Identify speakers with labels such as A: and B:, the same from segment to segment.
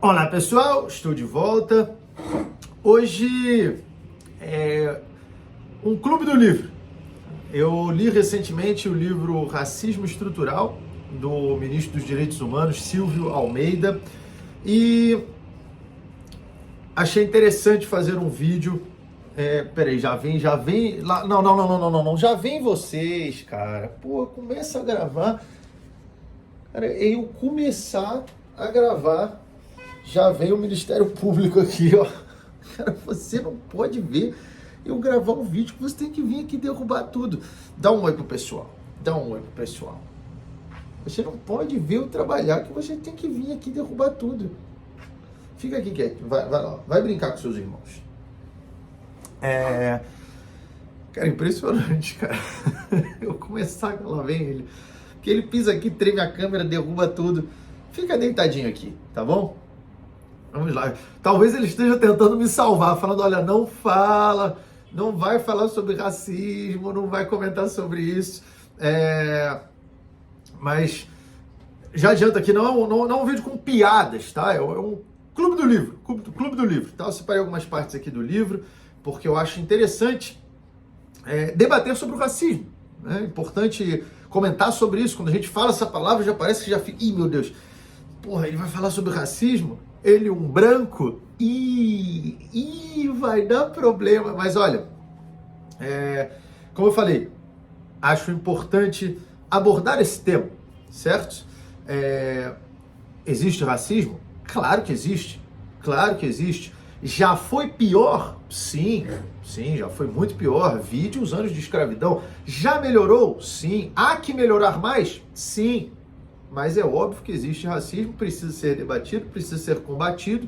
A: Olá pessoal, estou de volta. Hoje é um clube do livro. Eu li recentemente o livro Racismo Estrutural, do ministro dos Direitos Humanos, Silvio Almeida, e achei interessante fazer um vídeo. Peraí, já vem lá. Não, já vem vocês, cara. Pô, começa a gravar. Cara, eu começar a gravar, já vem o Ministério Público aqui, ó. Cara, você não pode ver eu gravar um vídeo que você tem que vir aqui derrubar tudo. Dá um oi pro pessoal. Você não pode ver eu trabalhar, que você tem que vir aqui derrubar tudo. Fica aqui quieto, vai lá, vai brincar com seus irmãos. Cara, impressionante, cara. Eu começar, lá vem ele. Porque ele pisa aqui, treme a câmera, derruba tudo. Fica deitadinho aqui, tá bom? Vamos lá. Talvez ele esteja tentando me salvar, falando, olha, não fala, não vai falar sobre racismo, não vai comentar sobre isso. Mas já adianta aqui, não é um vídeo com piadas, tá? É um clube do livro, clube do livro, tá? Eu separei algumas partes aqui do livro, porque eu acho interessante debater sobre o racismo. É importante comentar sobre isso. Quando a gente fala essa palavra, já parece que já fica... Ih, meu Deus, porra, ele vai falar sobre racismo? Ele, um branco? Ih, vai dar problema. Mas olha, como eu falei, acho importante abordar esse tema, certo? Existe racismo? Claro que existe. Claro que existe. Já foi pior? Sim, já foi muito pior. Vide os anos de escravidão. Já melhorou? Sim. Há que melhorar mais? Sim. Mas é óbvio que existe racismo, precisa ser debatido, precisa ser combatido.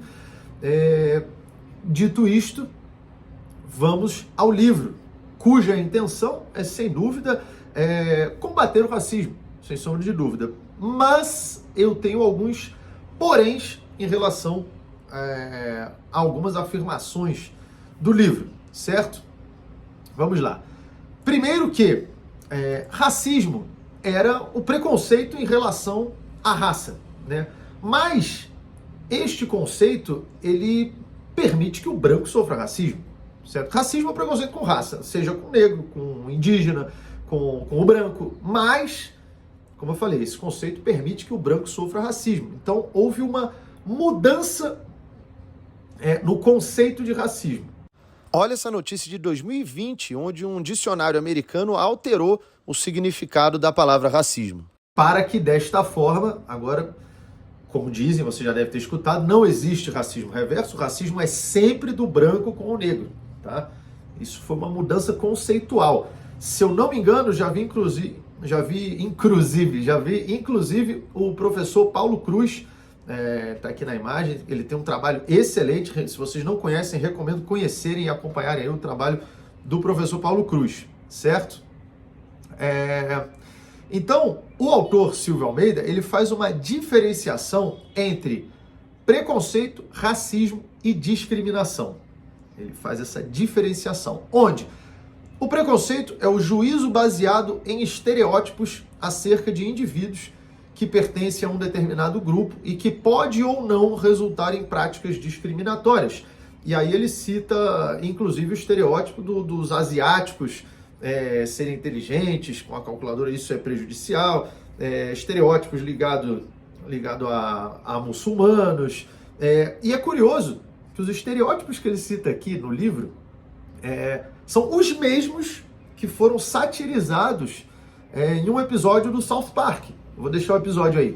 A: Dito isto, vamos ao livro, cuja intenção é, sem dúvida, combater o racismo, sem sombra de dúvida. Mas eu tenho alguns poréns em relação a algumas afirmações do livro, certo? Vamos lá. Primeiro que racismo era o preconceito em relação à raça, né? Mas este conceito, ele permite que o branco sofra racismo, certo? Racismo é preconceito com raça, seja com o negro, com o indígena, com o branco, mas, como eu falei, esse conceito permite que o branco sofra racismo. Então, houve uma mudança no conceito de racismo. Olha essa notícia de 2020, onde um dicionário americano alterou o significado da palavra racismo. Para que desta forma, agora, como dizem, você já deve ter escutado, não existe racismo reverso, o racismo é sempre do branco com o negro, tá? Isso foi uma mudança conceitual. Se eu não me engano, já vi inclusive o professor Paulo Cruz, tá aqui na imagem, ele tem um trabalho excelente. Se vocês não conhecem, recomendo conhecerem e acompanharem aí o trabalho do professor Paulo Cruz, certo? Então, o autor Silvio Almeida, ele faz uma diferenciação entre preconceito, racismo e discriminação. Ele faz essa diferenciação, onde o preconceito é o juízo baseado em estereótipos acerca de indivíduos que pertence a um determinado grupo e que pode ou não resultar em práticas discriminatórias. E aí ele cita, inclusive, o estereótipo dos asiáticos serem inteligentes, com a calculadora isso é prejudicial, estereótipos ligado a muçulmanos. E é curioso que os estereótipos que ele cita aqui no livro são os mesmos que foram satirizados em um episódio do South Park. Eu vou deixar o episódio aí.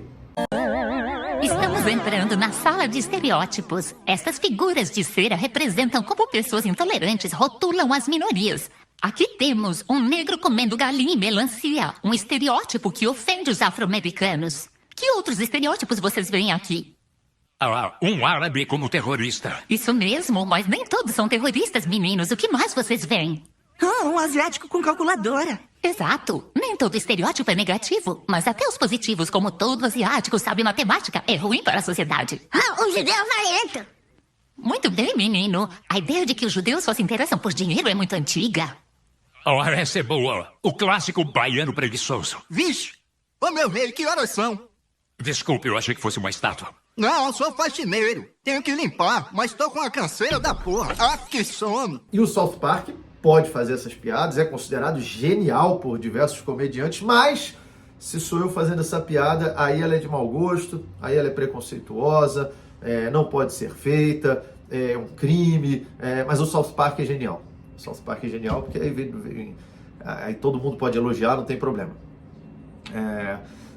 B: Estamos entrando na sala de estereótipos. Essas figuras de cera representam como pessoas intolerantes rotulam as minorias. Aqui temos um negro comendo galinha e melancia, um estereótipo que ofende os afro-americanos. Que outros estereótipos vocês veem aqui?
C: Um árabe como terrorista.
B: Isso mesmo, mas nem todos são terroristas, meninos. O que mais vocês veem?
D: Um asiático com calculadora.
B: Exato. Nem todo estereótipo é negativo, mas até os positivos, como todo asiático sabe matemática, é ruim para a sociedade.
D: Um judeu avarento.
B: Muito bem, menino. A ideia de que os judeus só se interessam por dinheiro é muito antiga.
C: Essa é boa. O clássico baiano preguiçoso.
E: Vixe! Ô meu rei, que horas são?
C: Desculpe, eu achei que fosse uma estátua.
E: Não, eu sou faxineiro. Tenho que limpar, mas tô com a canseira da porra. Ah, que sono.
A: E o South Park pode fazer essas piadas, é considerado genial por diversos comediantes, mas se sou eu fazendo essa piada, aí ela é de mau gosto, aí ela é preconceituosa, não pode ser feita, é um crime, mas o South Park é genial. O South Park é genial porque aí todo mundo pode elogiar, não tem problema.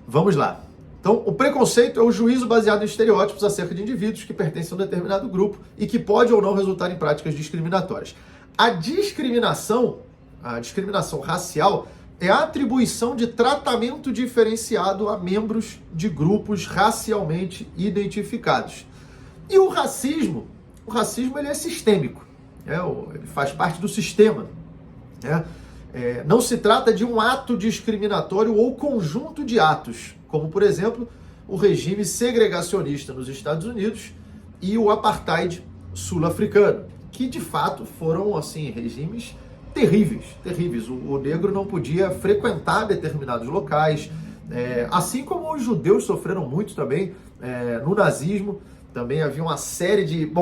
A: Vamos lá. Então, o preconceito é o juízo baseado em estereótipos acerca de indivíduos que pertencem a um determinado grupo e que pode ou não resultar em práticas discriminatórias. A discriminação racial é a atribuição de tratamento diferenciado a membros de grupos racialmente identificados. E o racismo ele é sistêmico, ele faz parte do sistema. Não se trata de um ato discriminatório ou conjunto de atos, como, por exemplo, o regime segregacionista nos Estados Unidos e o apartheid sul-africano, que de fato foram assim regimes terríveis. O negro não podia frequentar determinados locais, assim como os judeus sofreram muito também no nazismo. Também havia uma série de...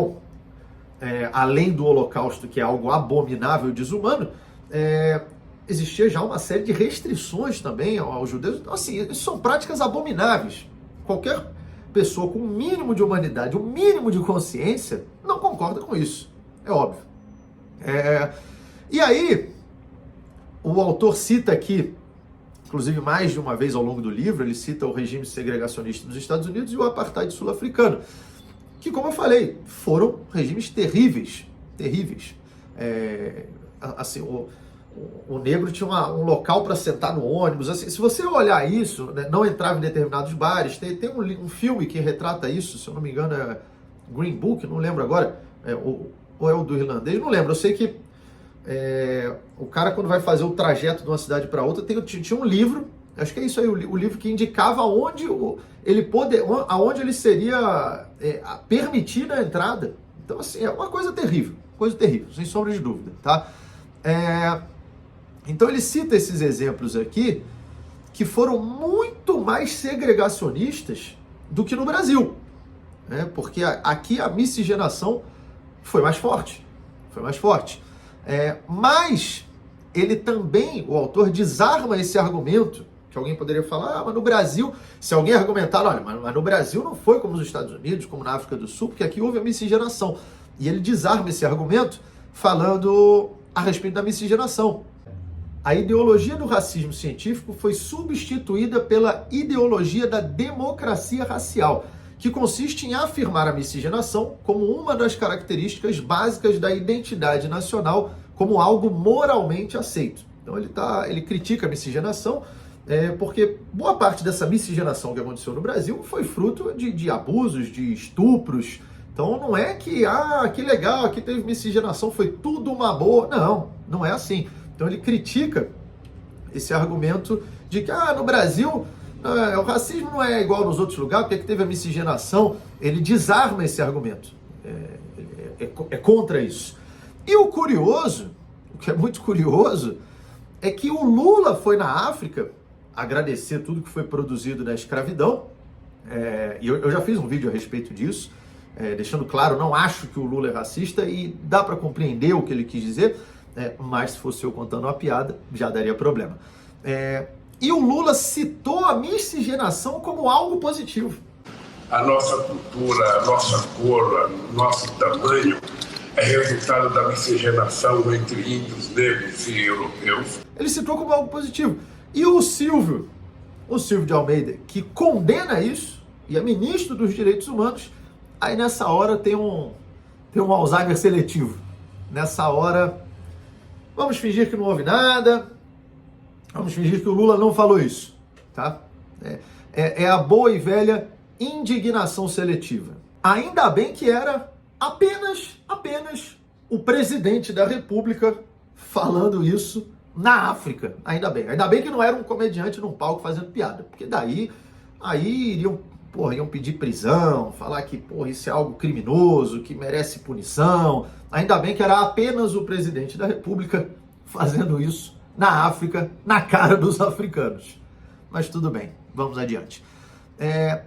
A: além do Holocausto, que é algo abominável e desumano, existia já uma série de restrições também aos judeus. Então, assim, isso são práticas abomináveis. Qualquer pessoa com um mínimo de humanidade, um mínimo de consciência, não concorda com isso. É óbvio. E aí, o autor cita aqui, inclusive mais de uma vez ao longo do livro, ele cita o regime segregacionista dos Estados Unidos e o apartheid sul-africano, que, como eu falei, foram regimes terríveis. Assim, o negro tinha um local para sentar no ônibus. Assim, se você olhar isso, né, não entrava em determinados bares. Tem um filme que retrata isso, se eu não me engano é Green Book, não lembro agora, ou é o do irlandês, não lembro. Eu sei que o cara, quando vai fazer o trajeto de uma cidade para outra, tinha um livro, acho que é isso aí, o livro que indicava aonde ele seria permitida a entrada. Então, assim, é uma coisa terrível, sem sombra de dúvida, tá? Então ele cita esses exemplos aqui que foram muito mais segregacionistas do que no Brasil, porque aqui a miscigenação foi mais forte. Mas ele também, o autor, desarma esse argumento, que alguém poderia falar, mas no Brasil, se alguém argumentar, olha, mas no Brasil não foi como nos Estados Unidos, como na África do Sul, porque aqui houve a miscigenação. E ele desarma esse argumento falando a respeito da miscigenação. A ideologia do racismo científico foi substituída pela ideologia da democracia racial, que consiste em afirmar a miscigenação como uma das características básicas da identidade nacional, como algo moralmente aceito. Então ele critica a miscigenação, porque boa parte dessa miscigenação que aconteceu no Brasil foi fruto de abusos, de estupros. Então não é que legal, aqui teve miscigenação, foi tudo uma boa. Não é assim. Então ele critica esse argumento de que no Brasil o racismo não é igual nos outros lugares, porque aqui teve a miscigenação. Ele desarma esse argumento. É contra isso. E o que é muito curioso, é que o Lula foi na África agradecer tudo que foi produzido na escravidão. E eu já fiz um vídeo a respeito disso, deixando claro, não acho que o Lula é racista e dá para compreender o que ele quis dizer, mas se fosse eu contando uma piada, já daria problema. E o Lula citou a miscigenação como algo positivo.
F: A nossa cultura, a nossa cor, o nosso tamanho é resultado da miscigenação entre índios, negros e europeus.
A: Ele citou como algo positivo. E o Silvio de Almeida, que condena isso, e é ministro dos Direitos Humanos, aí nessa hora tem um Alzheimer seletivo. Nessa hora, vamos fingir que não houve nada, vamos fingir que o Lula não falou isso, tá? É a boa e velha indignação seletiva. Ainda bem que era apenas o presidente da República falando isso na África. Ainda bem que não era um comediante num palco fazendo piada, porque daí iam pedir prisão, falar que isso é algo criminoso, que merece punição. Ainda bem que era apenas o presidente da República fazendo isso na África, na cara dos africanos. Mas tudo bem, vamos adiante.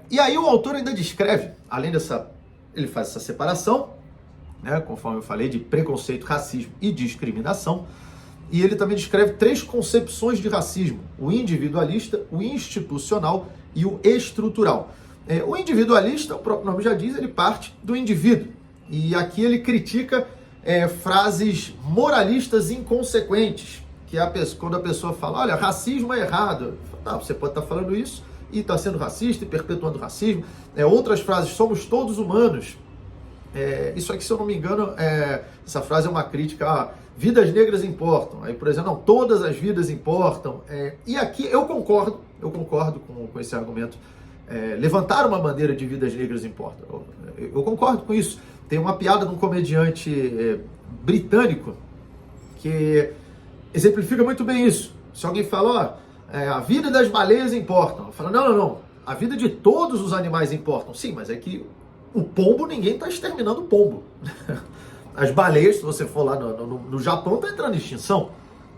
A: E aí o autor ainda descreve, além dessa, ele faz essa separação, né, conforme eu falei, de preconceito, racismo e discriminação, e ele também descreve 3 concepções de racismo: o individualista, o institucional e o estrutural. O individualista, o próprio nome já diz, ele parte do indivíduo, e aqui ele critica frases moralistas inconsequentes, que quando a pessoa fala, olha, racismo é errado, você pode estar falando isso e está sendo racista e perpetuando racismo. Outras frases, somos todos humanos. Isso aqui, se eu não me engano, essa frase é uma crítica a vidas negras importam. Aí, por exemplo, não, todas as vidas importam. E aqui eu concordo com esse argumento. Levantar uma bandeira de vidas negras importam. Eu concordo com isso. Tem uma piada de um comediante britânico que exemplifica muito bem isso. Se alguém fala, a vida das baleias importam, fala, não, a vida de todos os animais importam. Sim, mas é que o pombo, ninguém está exterminando o pombo. As baleias, se você for lá no Japão, está entrando em extinção.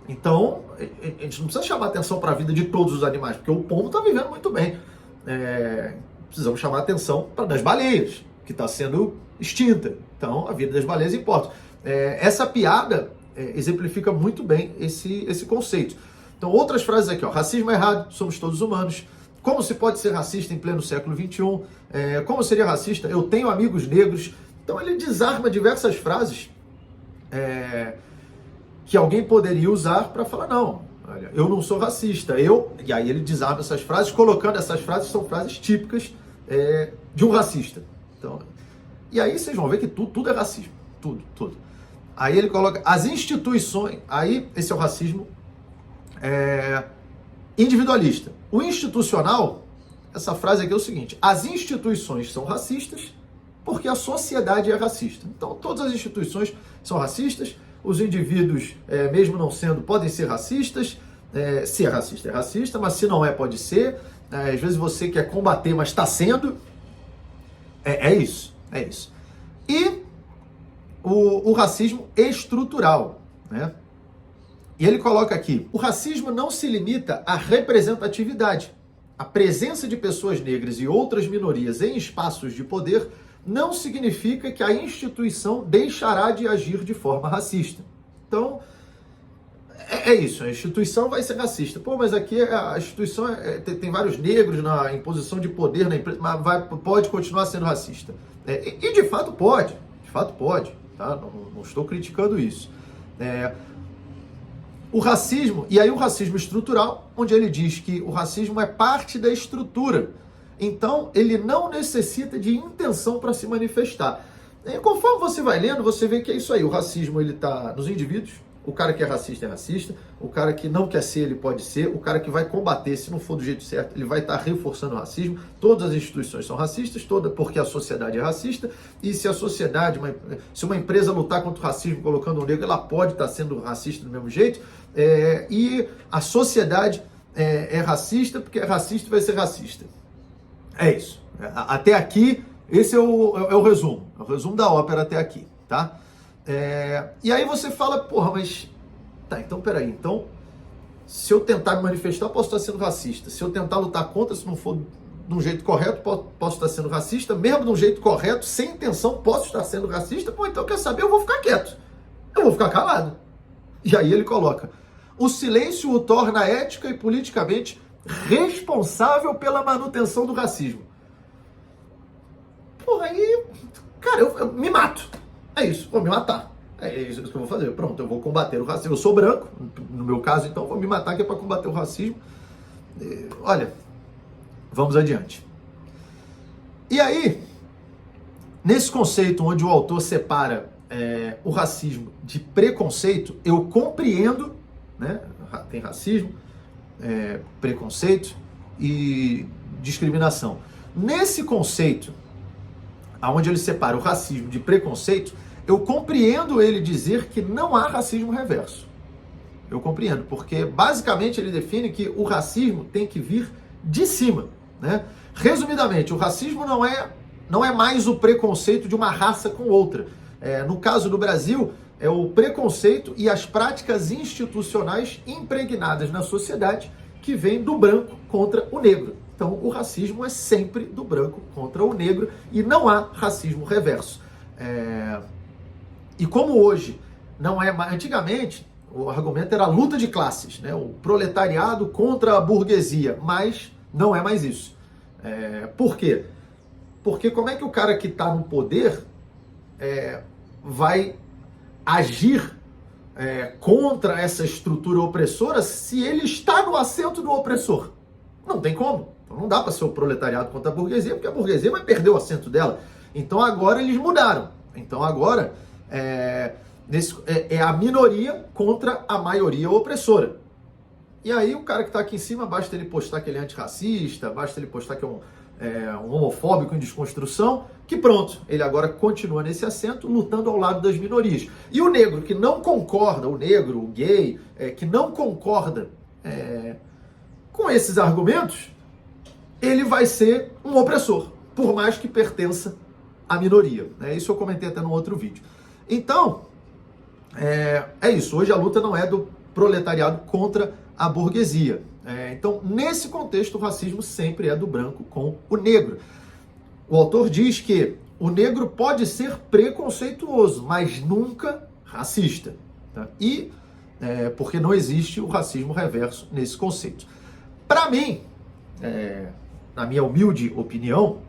A: Então, a gente não precisa chamar atenção para a vida de todos os animais, porque o pombo está vivendo muito bem. Precisamos chamar atenção para das baleias, que está sendo extinta. Então, a vida das baleias importa. Essa piada exemplifica muito bem esse conceito. Então, outras frases aqui, racismo é errado, somos todos humanos. Como se pode ser racista em pleno século XXI? Como seria racista? Eu tenho amigos negros. Então ele desarma diversas frases que alguém poderia usar para falar, não, olha, eu não sou racista. E aí ele desarma essas frases, colocando essas frases, são frases típicas de um racista. Então, e aí vocês vão ver que tudo é racismo. Tudo. Aí ele coloca as instituições, aí esse é o racismo individualista. O institucional, essa frase aqui é o seguinte: as instituições são racistas porque a sociedade é racista. Então, todas as instituições são racistas, os indivíduos, mesmo não sendo, podem ser racistas. Se é racista, mas se não é, pode ser. Às vezes você quer combater, mas está sendo. É isso. E o racismo estrutural, né? E ele coloca aqui, o racismo não se limita à representatividade. A presença de pessoas negras e outras minorias em espaços de poder não significa que a instituição deixará de agir de forma racista. Então, é isso, a instituição vai ser racista. Pô, mas aqui a instituição tem vários negros em posição de poder na empresa, mas pode continuar sendo racista. E de fato pode, tá? Não estou criticando isso. O racismo, e aí o racismo estrutural, onde ele diz que o racismo é parte da estrutura. Então, ele não necessita de intenção para se manifestar. E conforme você vai lendo, você vê que é isso aí. O racismo, ele está nos indivíduos. O cara que é racista, o cara que não quer ser, ele pode ser, o cara que vai combater, se não for do jeito certo, ele vai estar reforçando o racismo. Todas as instituições são racistas, porque a sociedade é racista, e se a sociedade, se uma empresa lutar contra o racismo colocando um negro, ela pode estar sendo racista do mesmo jeito, e a sociedade é racista, porque é racista e vai ser racista. É isso. Até aqui, esse é o resumo, da ópera até aqui, tá? E aí você fala, porra, mas... Tá, então peraí. Então, se eu tentar me manifestar, posso estar sendo racista. Se eu tentar lutar contra, se não for de um jeito correto, posso estar sendo racista. Mesmo de um jeito correto, sem intenção, posso estar sendo racista. Pô, então quer saber? Eu vou ficar quieto. Eu vou ficar calado. E aí ele coloca, o silêncio o torna ética e politicamente responsável pela manutenção do racismo. Porra, aí... Cara, eu me mato. É isso, vou me matar. É isso que eu vou fazer. Pronto, eu vou combater o racismo. Eu sou branco, no meu caso, então vou me matar que é para combater o racismo. Olha, vamos adiante. E aí, nesse conceito onde o autor separa o racismo de preconceito, eu compreendo, né? Tem racismo, preconceito e discriminação. Nesse conceito, onde ele separa o racismo de preconceito, eu compreendo ele dizer que não há racismo reverso. Eu compreendo, porque basicamente ele define que o racismo tem que vir de cima, né? Resumidamente, o racismo não é mais o preconceito de uma raça com outra. No caso do Brasil, é o preconceito e as práticas institucionais impregnadas na sociedade que vem do branco contra o negro. Então, o racismo é sempre do branco contra o negro e não há racismo reverso. E como hoje não é mais... Antigamente, o argumento era a luta de classes, né? O proletariado contra a burguesia, mas não é mais isso. Por quê? Porque como é que o cara que está no poder vai agir contra essa estrutura opressora se ele está no assento do opressor? Não tem como. Então não dá para ser o proletariado contra a burguesia, porque a burguesia vai perder o assento dela. Então agora eles mudaram. Então agora é a minoria contra a maioria opressora. E aí o cara que está aqui em cima, basta ele postar que ele é antirracista, basta ele postar que é um homofóbico em desconstrução, que pronto, ele agora continua nesse assento lutando ao lado das minorias. E o negro que não concorda, o negro, o gay, que não concorda com esses argumentos, ele vai ser um opressor, por mais que pertença à minoria. Isso eu comentei até no outro vídeo. Então, é isso. Hoje a luta não é do proletariado contra a burguesia. Então, nesse contexto, o racismo sempre é do branco com o negro. O autor diz que o negro pode ser preconceituoso, mas nunca racista. Tá? E porque não existe o racismo reverso nesse conceito. Para mim, na minha humilde opinião,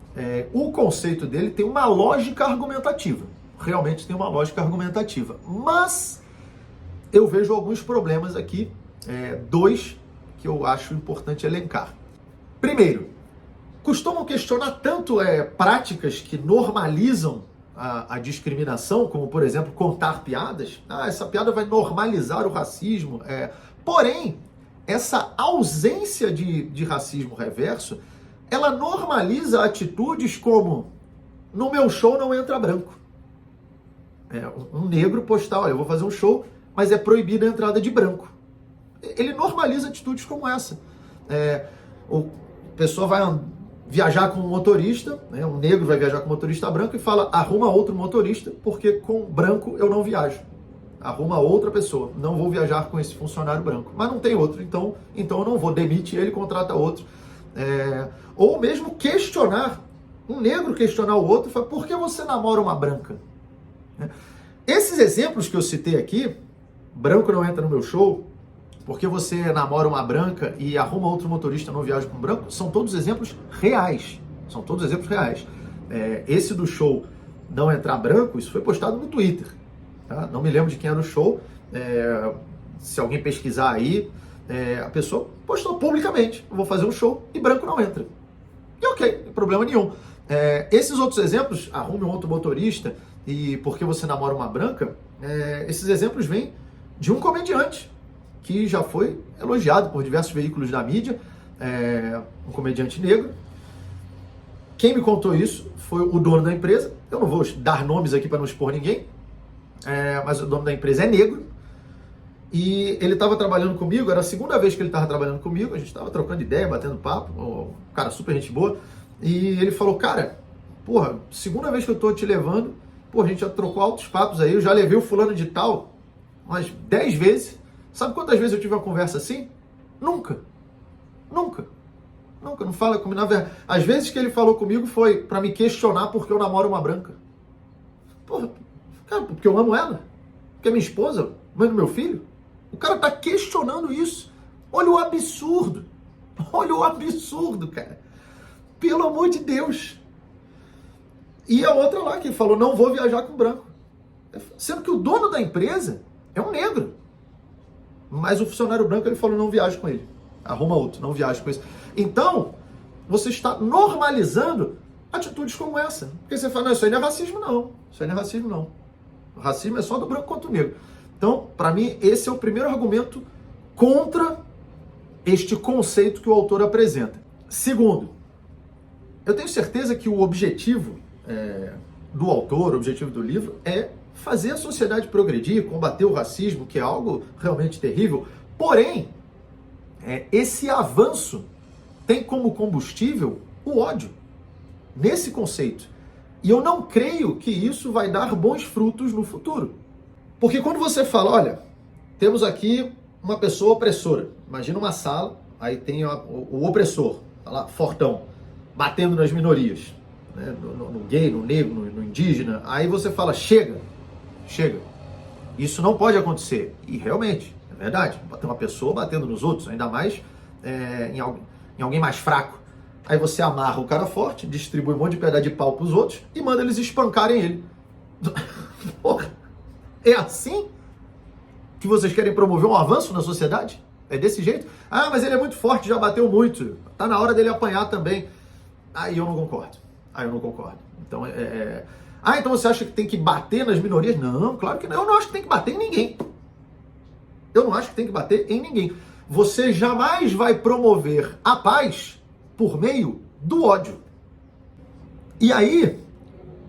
A: o conceito dele tem uma lógica argumentativa. Realmente tem uma lógica argumentativa. Mas eu vejo alguns problemas aqui, dois que eu acho importante elencar. Primeiro, costumam questionar tanto práticas que normalizam a discriminação, como, por exemplo, contar piadas. Essa piada vai normalizar o racismo. Porém, essa ausência de racismo reverso, ela normaliza atitudes como: no meu show não entra branco. Um negro postar: olha, eu vou fazer um show, mas é proibida a entrada de branco. Ele normaliza atitudes como essa. A pessoa vai viajar com um motorista, um negro vai viajar com um motorista branco e fala: arruma outro motorista, porque com branco eu não viajo. Arruma outra pessoa, não vou viajar com esse funcionário branco. Mas não tem outro, então eu não vou. Demite ele, contrata outro. Ou mesmo questionar, um negro questionar o outro e falar: por que você namora uma branca? Esses exemplos que eu citei aqui, branco não entra no meu show, porque você namora uma branca e arruma outro motorista, não viaja com branco, são todos exemplos reais. São todos exemplos reais. Esse do show não entrar branco, isso foi postado no Twitter. Tá? Não me lembro de quem era o show. Se alguém pesquisar aí, a pessoa postou publicamente: eu vou fazer um show e branco não entra. E ok, não tem problema nenhum. Esses outros exemplos, arrume um outro motorista e porque você namora uma branca, esses exemplos vêm de um comediante que já foi elogiado por diversos veículos da mídia, um comediante negro. Quem me contou isso foi o dono da empresa. Eu não vou dar nomes aqui para não expor ninguém, mas o dono da empresa é negro. E ele estava trabalhando comigo, era a segunda vez que ele estava trabalhando comigo, a gente estava trocando ideia, batendo papo, um cara super gente boa. E ele falou: cara, porra, segunda vez que eu estou te levando, a gente já trocou altos papos aí, eu já levei o fulano de tal umas 10 vezes. Sabe quantas vezes eu tive uma conversa assim? Nunca. Não fala comigo. As vezes que ele falou comigo foi para me questionar porque eu namoro uma branca. Porra, cara, porque eu amo ela. Porque é minha esposa, mãe do meu filho. O cara tá questionando isso. Olha o absurdo. Olha o absurdo, cara. Pelo amor de Deus. E a outra lá que falou: não vou viajar com branco. Sendo que o dono da empresa é um negro. Mas o funcionário branco, ele falou: não viaja com ele. Arruma outro, não viaja com esse. Então, você está normalizando atitudes como essa. Porque você fala: não, isso aí não é racismo, não. Isso aí não é racismo, não. O racismo é só do branco contra o negro. Então, para mim, esse é o primeiro argumento contra este conceito que o autor apresenta. Segundo, eu tenho certeza que o objetivo do autor, o objetivo do livro, é fazer a sociedade progredir, combater o racismo, que é algo realmente terrível. Porém, esse avanço tem como combustível o ódio, nesse conceito. E eu não creio que isso vai dar bons frutos no futuro. Porque quando você fala: olha, temos aqui uma pessoa opressora, imagina uma sala aí tem o opressor, tá lá, fortão, batendo nas minorias, né? No gay, no negro, no indígena. Aí você fala, chega, isso não pode acontecer. E realmente, é verdade, tem uma pessoa batendo nos outros, ainda mais em alguém mais fraco. Aí você amarra o cara forte, distribui um monte de pedaço de pau pros outros e manda eles espancarem ele. Porra, é assim que vocês querem promover um avanço na sociedade? É desse jeito? Ah, mas ele é muito forte, já bateu muito. Tá na hora dele apanhar também. Aí eu não concordo. Então, então você acha que tem que bater nas minorias? Não, claro que não. Eu não acho que tem que bater em ninguém. Você jamais vai promover a paz por meio do ódio. E aí,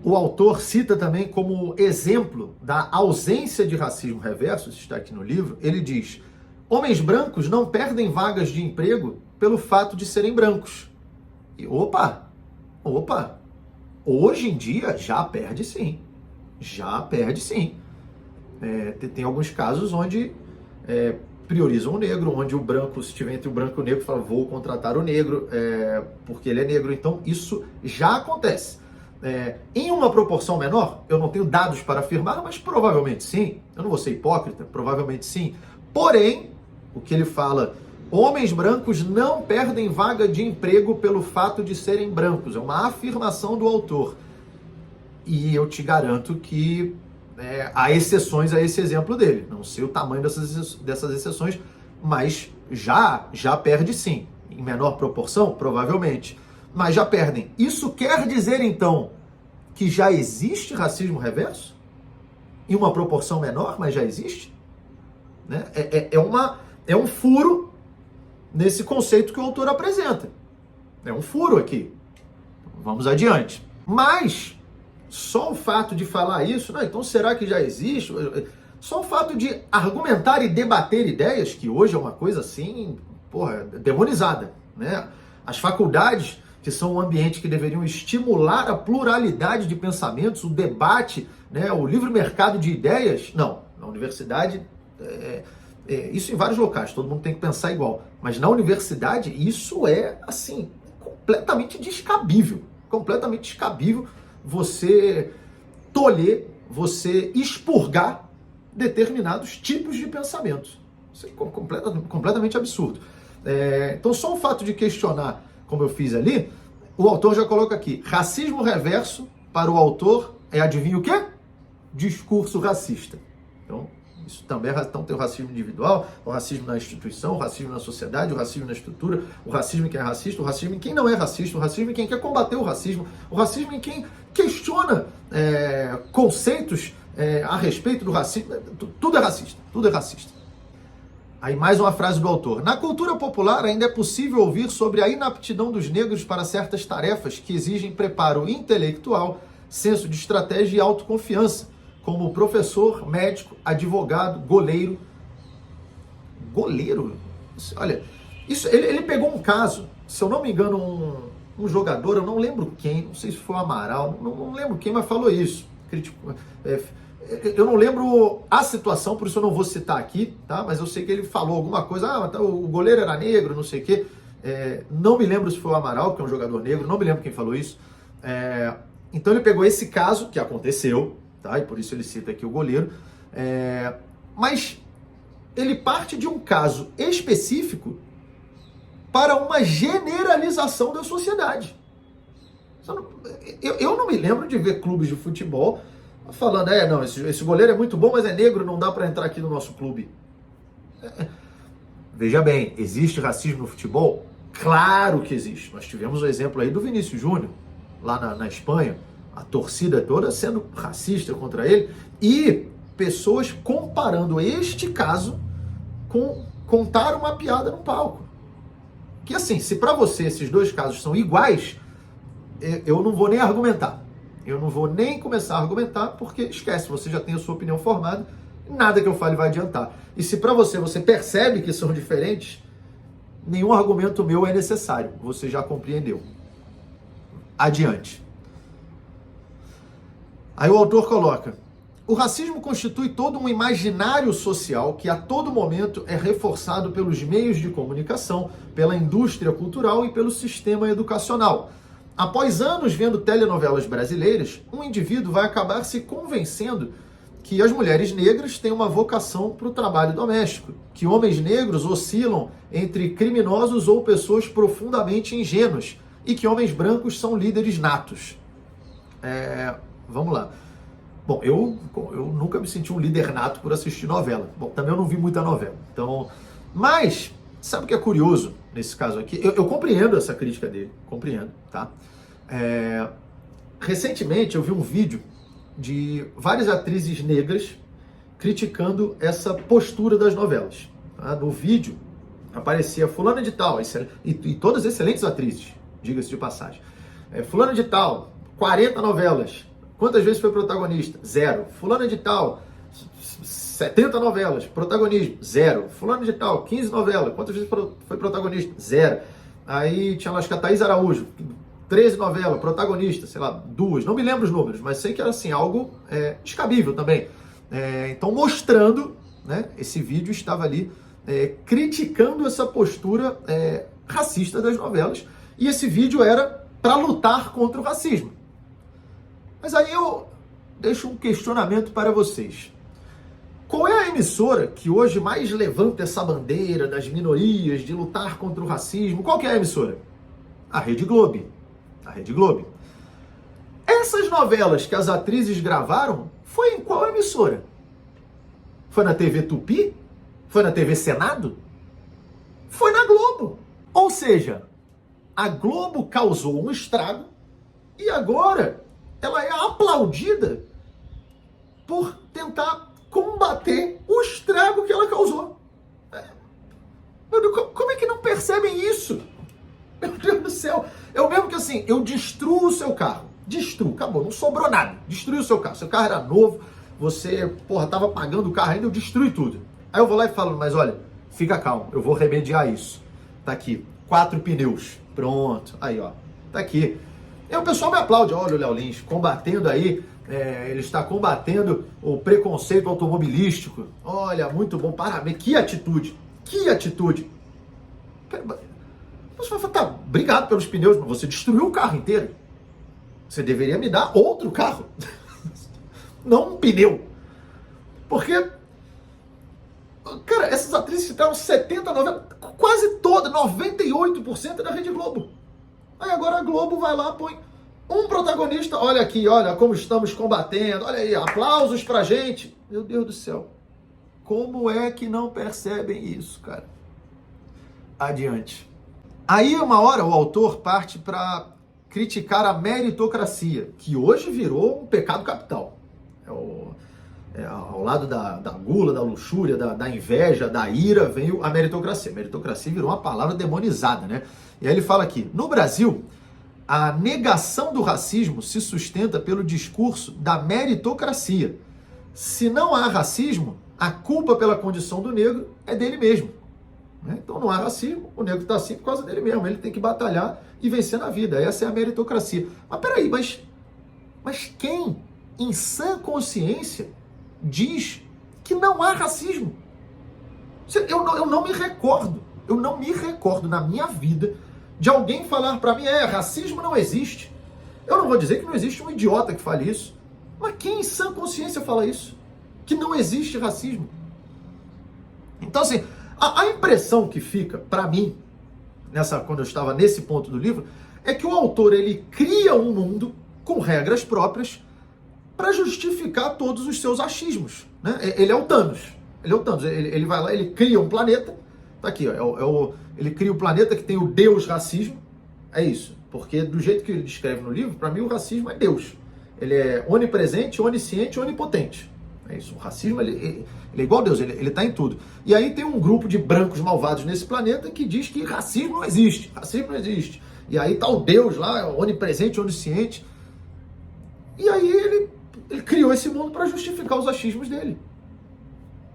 A: o autor cita também como exemplo da ausência de racismo reverso, isso está aqui no livro, ele diz: homens brancos não perdem vagas de emprego pelo fato de serem brancos. E opa, hoje em dia já perde sim. Tem alguns casos onde priorizam o negro, onde o branco, se estiver entre o branco e o negro, fala, vou contratar o negro porque ele é negro. Então isso já acontece. Em uma proporção menor, eu não tenho dados para afirmar, mas provavelmente sim. Eu não vou ser hipócrita, provavelmente sim. Porém, o que ele fala, homens brancos não perdem vaga de emprego pelo fato de serem brancos. É uma afirmação do autor. E eu te garanto que há exceções a esse exemplo dele. Não sei o tamanho dessas exceções, mas já perde sim. Em menor proporção, provavelmente. Mas já perdem. Isso quer dizer, então, que já existe racismo reverso? Em uma proporção menor, mas já existe? Né? É um furo nesse conceito que o autor apresenta. É um furo aqui. Vamos adiante. Mas só o fato de falar isso, não, então será que já existe? Só o fato de argumentar e debater ideias, que hoje é uma coisa assim, demonizada, né? As faculdades, que são um ambiente que deveriam estimular a pluralidade de pensamentos, o debate, né, o livre mercado de ideias, não. Na universidade, isso em vários locais, todo mundo tem que pensar igual. Mas na universidade, isso é, assim, completamente descabível. Completamente descabível você tolher, você expurgar determinados tipos de pensamentos. Isso é completamente absurdo. Então, só o fato de questionar, como eu fiz ali, o autor já coloca aqui, racismo reverso, para o autor, adivinha o quê? Discurso racista. Então, isso também então, tem o racismo individual, o racismo na instituição, o racismo na sociedade, o racismo na estrutura, o racismo em quem é racista, o racismo em quem não é racista, o racismo em quem quer combater o racismo em quem questiona conceitos a respeito do racismo. Tudo é racista. Aí mais uma frase do autor. Na cultura popular ainda é possível ouvir sobre a inaptidão dos negros para certas tarefas que exigem preparo intelectual, senso de estratégia e autoconfiança, como professor, médico, advogado, goleiro. Goleiro? Olha, ele pegou um caso, se eu não me engano, um jogador, eu não lembro quem, não sei se foi o Amaral, não lembro quem, mas falou isso. Eu não lembro a situação, por isso eu não vou citar aqui, tá? Mas eu sei que ele falou alguma coisa, o goleiro era negro, não sei o quê. Não me lembro se foi o Amaral, que é um jogador negro, não me lembro quem falou isso. Então ele pegou esse caso, que aconteceu, tá? E por isso ele cita aqui o goleiro. Mas ele parte de um caso específico para uma generalização da sociedade. Eu não me lembro de ver clubes de futebol falando, não, esse goleiro é muito bom, mas é negro, não dá para entrar aqui no nosso clube. Veja bem, existe racismo no futebol? Claro que existe. Nós tivemos o exemplo aí do Vinícius Júnior, lá na Espanha, a torcida toda sendo racista contra ele, e pessoas comparando este caso com contar uma piada no palco. Que assim, se para você esses dois casos são iguais, eu não vou nem argumentar. Eu não vou nem começar a argumentar, porque esquece, você já tem a sua opinião formada, nada que eu fale vai adiantar. E se para você percebe que são diferentes, nenhum argumento meu é necessário, você já compreendeu. Adiante. Aí o autor coloca, O racismo constitui todo um imaginário social que a todo momento é reforçado pelos meios de comunicação, pela indústria cultural e pelo sistema educacional. Após anos vendo telenovelas brasileiras, um indivíduo vai acabar se convencendo que as mulheres negras têm uma vocação para o trabalho doméstico, que homens negros oscilam entre criminosos ou pessoas profundamente ingênuas e que homens brancos são líderes natos. Vamos lá. Bom, eu nunca me senti um líder nato por assistir novela. Bom, também eu não vi muita novela. Então, mas, sabe o que é curioso nesse caso aqui? Eu compreendo essa crítica dele, compreendo, tá? Recentemente eu vi um vídeo de várias atrizes negras criticando essa postura das novelas. Tá? No vídeo aparecia fulana de tal, e todas excelentes atrizes, diga-se de passagem. Fulana de tal, 40 novelas. Quantas vezes foi protagonista? 0. Fulana de tal, 70 novelas. Protagonismo? 0. Fulana de tal, 15 novelas. Quantas vezes foi protagonista? 0. Aí tinha lá, acho que a Thaís Araújo, 13 novelas, protagonista, sei lá, 2. Não me lembro os números, mas sei que era assim, algo descabível também. Então, mostrando, né, esse vídeo estava ali criticando essa postura racista das novelas. E esse vídeo era para lutar contra o racismo. Mas aí eu deixo um questionamento para vocês. Qual é a emissora que hoje mais levanta essa bandeira das minorias, de lutar contra o racismo? Qual que é a emissora? A Rede Globo. A Rede Globo. Essas novelas que as atrizes gravaram, foi em qual emissora? Foi na TV Tupi? Foi na TV Senado? Foi na Globo. Ou seja, a Globo causou um estrago e agora ela é aplaudida por tentar combater o estrago que ela causou. Meu Deus, como é que não percebem isso? Meu Deus do céu. Eu mesmo que assim, eu destruo o seu carro. Destruo, acabou, não sobrou nada. Destruí o seu carro. Seu carro era novo, você, tava pagando o carro ainda, eu destruí tudo. Aí eu vou lá e falo, mas olha, fica calmo, eu vou remediar isso. Tá aqui, 4 pneus. Pronto, aí ó, tá aqui. E o pessoal me aplaude, olha o Léo Lins, combatendo aí, ele está combatendo o preconceito automobilístico. Olha, muito bom, parabéns, que atitude, que atitude. Você vai falar, tá, obrigado pelos pneus, mas você destruiu o carro inteiro. Você deveria me dar outro carro, não um pneu. Porque, cara, essas atrizes citaram 70, 90, quase toda, 98% da Rede Globo. Aí agora a Globo vai lá, põe um protagonista, olha aqui, olha como estamos combatendo, olha aí, aplausos pra gente. Meu Deus do céu, como é que não percebem isso, cara? Adiante. Aí uma hora o autor parte para criticar a meritocracia, que hoje virou um pecado capital. Ao lado da gula, da luxúria, da inveja, da ira, veio a meritocracia. A meritocracia virou uma palavra demonizada, né? E aí ele fala aqui, no Brasil, a negação do racismo se sustenta pelo discurso da meritocracia. Se não há racismo, a culpa pela condição do negro é dele mesmo. Então não há racismo, o negro está assim por causa dele mesmo. Ele tem que batalhar e vencer na vida. Essa é a meritocracia. Mas peraí, mas quem, em sã consciência, diz que não há racismo? Eu não me recordo na minha vida de alguém falar para mim, racismo não existe. Eu não vou dizer que não existe um idiota que fale isso, mas quem em sã consciência fala isso? Que não existe racismo? Então assim, a impressão que fica para mim, quando eu estava nesse ponto do livro, é que o autor ele cria um mundo com regras próprias para justificar todos os seus achismos, né? Ele é o Thanos. Ele vai lá, ele cria um planeta. Tá aqui, ó, ele cria um planeta que tem o Deus racismo. É isso. Porque do jeito que ele descreve no livro, para mim o racismo é Deus. Ele é onipresente, onisciente, onipotente. É isso. O racismo ele é igual a Deus, ele tá em tudo. E aí tem um grupo de brancos malvados nesse planeta que diz que racismo não existe. Racismo não existe. E aí tá o Deus lá, onipresente, onisciente. E aí ele criou esse mundo para justificar os achismos dele.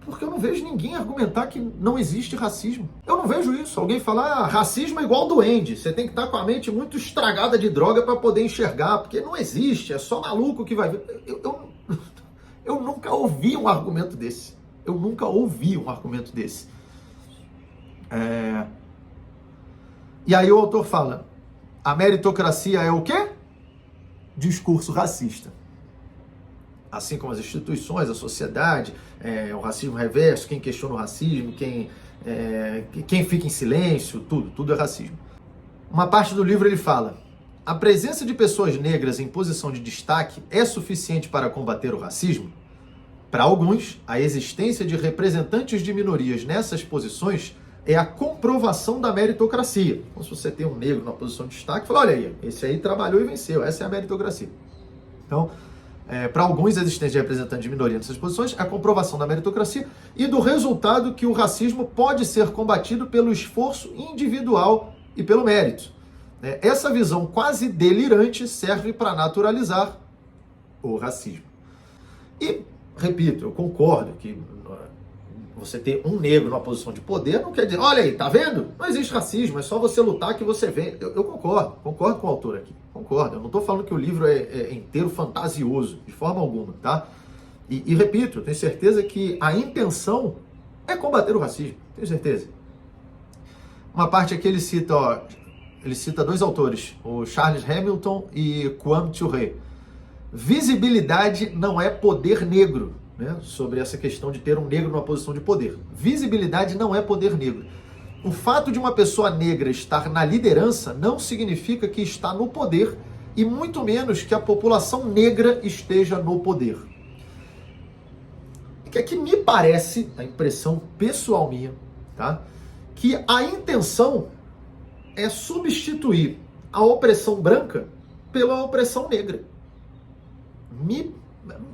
A: Porque eu não vejo ninguém argumentar que não existe racismo. Eu não vejo isso. Alguém falar, racismo é igual duende. Você tem que estar com a mente muito estragada de droga para poder enxergar. Porque não existe. É só maluco que vai ver. Eu nunca ouvi um argumento desse. E aí o autor fala, a meritocracia é o quê? Discurso racista. Assim como as instituições, a sociedade, o racismo reverso, quem questiona o racismo, quem fica em silêncio, tudo é racismo. Uma parte do livro ele fala, a presença de pessoas negras em posição de destaque é suficiente para combater o racismo? Para alguns, a existência de representantes de minorias nessas posições é a comprovação da meritocracia. Então, se você tem um negro na posição de destaque, fala, olha aí, esse aí trabalhou e venceu, essa é a meritocracia. Então, para alguns, a existência de representantes de minoria nessas posições é a comprovação da meritocracia e do resultado que o racismo pode ser combatido pelo esforço individual e pelo mérito. Essa visão quase delirante serve para naturalizar o racismo. E, repito, eu concordo que você ter um negro numa posição de poder não quer dizer, olha aí, tá vendo? Não existe racismo, é só você lutar que você vem. Eu concordo com o autor aqui, concordo. Eu não estou falando que o livro é inteiro fantasioso, de forma alguma, tá? E repito, eu tenho certeza que a intenção é combater o racismo, tenho certeza. Uma parte aqui ele cita dois autores, o Charles Hamilton e Kwame Ture. Visibilidade não é poder negro. Né, sobre essa questão de ter um negro numa posição de poder. Visibilidade não é poder negro. O fato de uma pessoa negra estar na liderança não significa que está no poder e muito menos que a população negra esteja no poder. Que aqui me parece, a impressão pessoal minha, tá, que a intenção é substituir a opressão branca pela opressão negra.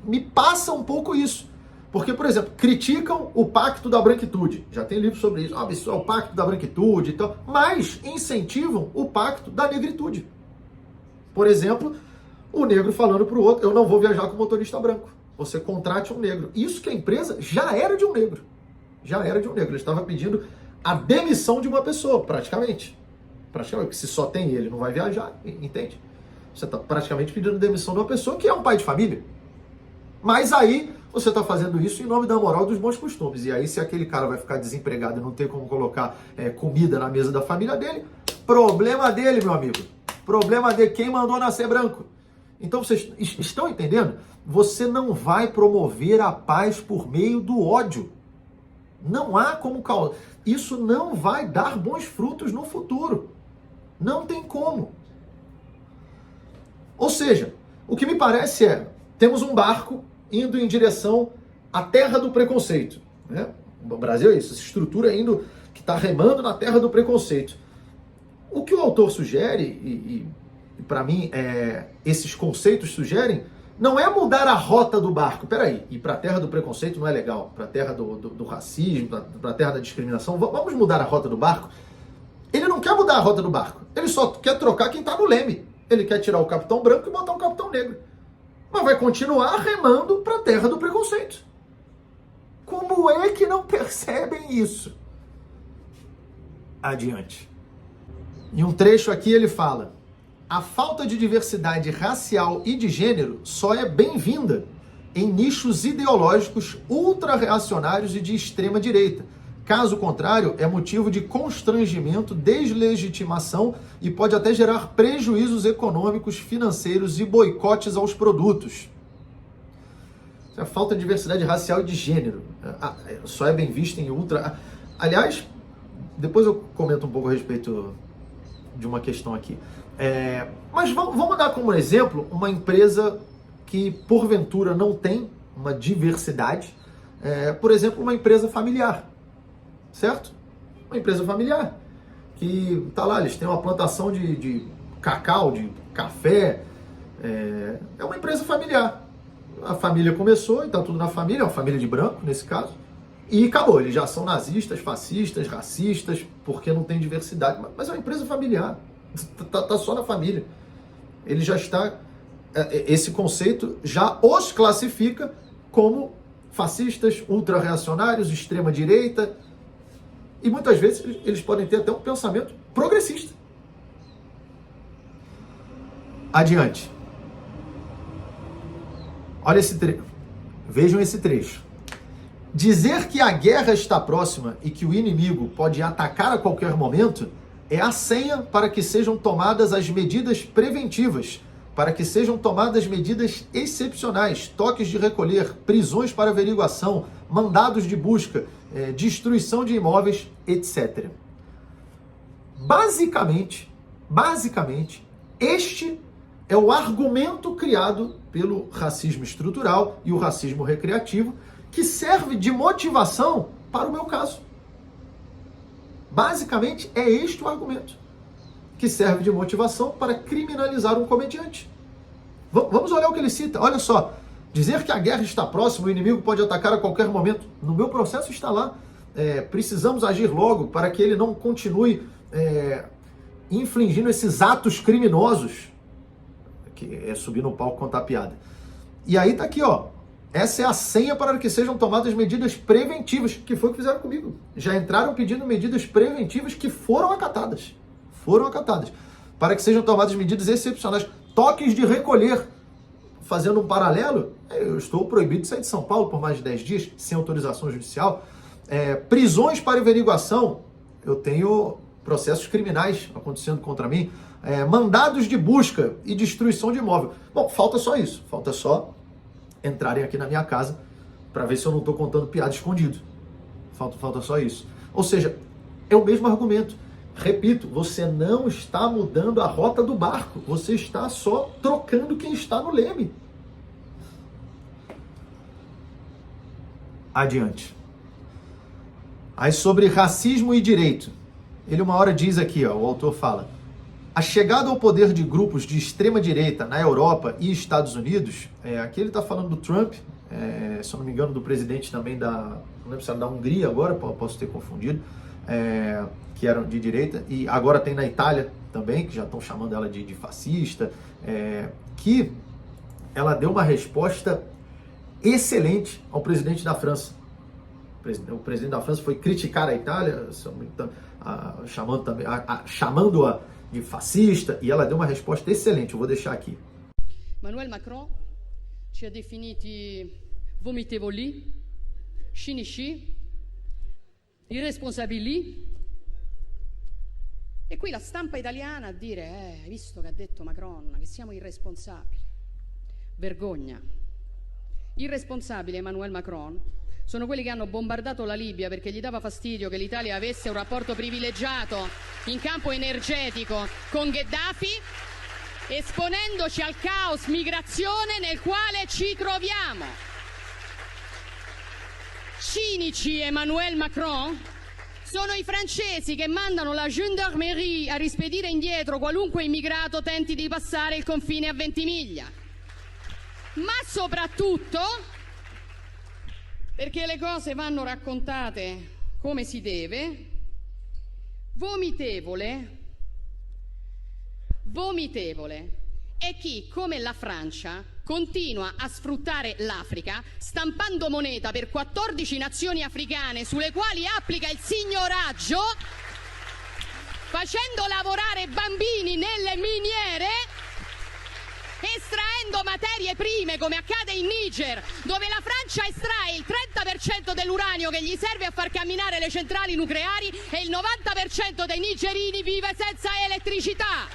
A: Me passa um pouco isso. Porque, por exemplo, criticam o pacto da branquitude. Já tem livro sobre isso. Isso é o pacto da branquitude e tal. Mas incentivam o pacto da negritude. Por exemplo, o negro falando para o outro, eu não vou viajar com motorista branco. Você contrate um negro. Isso que a empresa já era de um negro. Ele estava pedindo a demissão de uma pessoa, praticamente. Praticamente, se só tem ele, não vai viajar, entende? Você está praticamente pedindo demissão de uma pessoa que é um pai de família. Mas aí você está fazendo isso em nome da moral dos bons costumes. E aí se aquele cara vai ficar desempregado e não ter como colocar comida na mesa da família dele, problema dele, meu amigo. Problema de quem mandou nascer branco. Então vocês estão entendendo? Você não vai promover a paz por meio do ódio. Não há como causar. Isso não vai dar bons frutos no futuro. Não tem como. Ou seja, o que me parece temos um barco indo em direção à terra do preconceito. Né? O Brasil é isso, essa estrutura indo, que está remando na terra do preconceito. O que o autor sugere, e para mim esses conceitos sugerem, não é mudar a rota do barco. Peraí, ir para a terra do preconceito não é legal, para a terra do racismo, para a terra da discriminação, vamos mudar a rota do barco? Ele não quer mudar a rota do barco, ele só quer trocar quem está no leme. Ele quer tirar o capitão branco e botar um capitão negro. Mas vai continuar remando para a terra do preconceito. Como é que não percebem isso? Adiante. Em um trecho aqui ele fala: a falta de diversidade racial e de gênero só é bem-vinda em nichos ideológicos ultra-reacionários e de extrema direita. Caso contrário, é motivo de constrangimento, deslegitimação e pode até gerar prejuízos econômicos, financeiros e boicotes aos produtos. A falta de diversidade racial e de gênero só é bem vista em ultra... Aliás, depois eu comento um pouco a respeito de uma questão aqui. Mas vamos dar como exemplo uma empresa que, porventura, não tem uma diversidade. Por exemplo, uma empresa familiar. Certo? Uma empresa familiar que tá lá, eles têm uma plantação de cacau, de café, é uma empresa familiar. A família começou, e tá tudo na família, é uma família de branco nesse caso, e acabou, eles já são nazistas, fascistas, racistas, porque não tem diversidade, mas é uma empresa familiar, tá só na família. Ele já está, esse conceito já os classifica como fascistas, ultra-reacionários, extrema-direita. E muitas vezes eles podem ter até um pensamento progressista. Adiante. Olha esse trecho. Vejam esse trecho. Dizer que a guerra está próxima e que o inimigo pode atacar a qualquer momento é a senha para que sejam tomadas as medidas preventivas, para que sejam tomadas medidas excepcionais, toques de recolher, prisões para averiguação, mandados de busca, destruição de imóveis, etc. Basicamente, este é o argumento criado pelo racismo estrutural e o racismo recreativo, que serve de motivação para o meu caso. Basicamente, é este o argumento que serve de motivação para criminalizar um comediante. Vamos olhar o que ele cita. Olha só. Dizer que a guerra está próxima, o inimigo pode atacar a qualquer momento. No meu processo está lá. Precisamos agir logo para que ele não continue infligindo esses atos criminosos. Que é subir no palco contar piada. E aí tá aqui, ó. Essa é a senha para que sejam tomadas medidas preventivas, que foi o que fizeram comigo. Já entraram pedindo medidas preventivas que foram acatadas. Para que sejam tomadas medidas excepcionais. Toques de recolher. Fazendo um paralelo, eu estou proibido de sair de São Paulo por mais de 10 dias, sem autorização judicial. Prisões para averiguação. Eu tenho processos criminais acontecendo contra mim. Mandados de busca e destruição de imóvel. Bom, falta só isso. Falta só entrarem aqui na minha casa para ver se eu não estou contando piada escondido. Falta só isso. Ou seja, é o mesmo argumento. Repito, você não está mudando a rota do barco. Você está só trocando quem está no leme. Adiante. Aí sobre racismo e direito. Ele uma hora diz aqui, ó, o autor fala: a chegada ao poder de grupos de extrema-direita na Europa e Estados Unidos, aqui ele está falando do Trump, se eu não me engano, do presidente também não lembro se era da Hungria agora, posso ter confundido, que eram de direita, e agora tem na Itália também, que já estão chamando ela de fascista, que ela deu uma resposta excelente ao presidente da França. O presidente da França foi criticar a Itália, chamando-a de fascista, e ela deu uma resposta excelente. Eu vou deixar aqui.
G: Emmanuel Macron ci ha definiti vomitevoli, cinici, irresponsabili. E qui la stampa italiana a dire, hai visto che ha detto Macron, che siamo irresponsabili. Vergogna. Irresponsabile Emmanuel Macron sono quelli che hanno bombardato la Libia perché gli dava fastidio che l'Italia avesse un rapporto privilegiato in campo energetico con Gheddafi, esponendoci al caos migrazione nel quale ci troviamo. Cinici Emmanuel Macron sono i francesi che mandano la gendarmerie a rispedire indietro qualunque immigrato tenti di passare il confine a Ventimiglia. Ma soprattutto, perché le cose vanno raccontate come si deve, vomitevole è chi, come la Francia, continua a sfruttare l'Africa stampando moneta per 14 nazioni africane sulle quali applica il signoraggio, facendo lavorare bambini nelle miniere, estraendo materie prime come accade in Niger, dove la Francia estrae il 30% dell'uranio che gli serve a far camminare le centrali nucleari e il 90% dei nigerini vive senza elettricità.